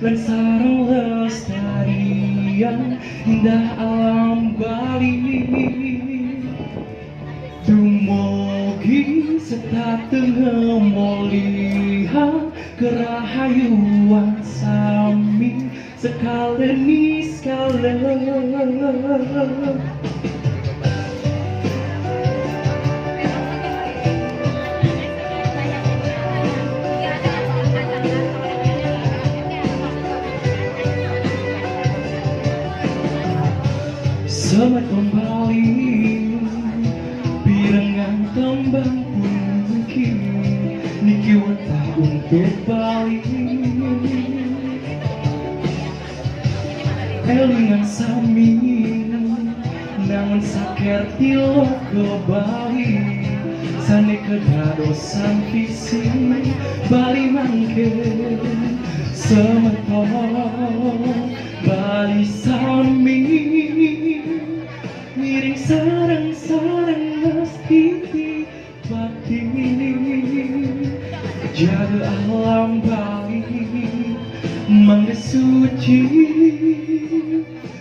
lan sareng lestarian indah alam Bali. Dumugi setatengah molihan kerahayuan sami sekali sekali. Selamat kembali, pirengan kembang pungki niki wetah untuk Bali. Elingan sami namun saker tilo ke Bali, sane kedadosan visi Bali mangke semeton Bali sami miring sarang-sarang mesti bakti jaga alam Bali mangga suci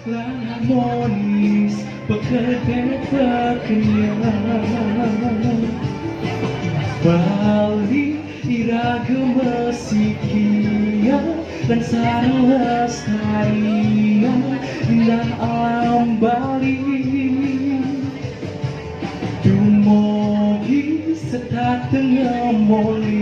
lan harmonis pekedek berkenyang Bali iragam mesikia dan sarang lestarian indah alam Bali. Dumugi setatengah moli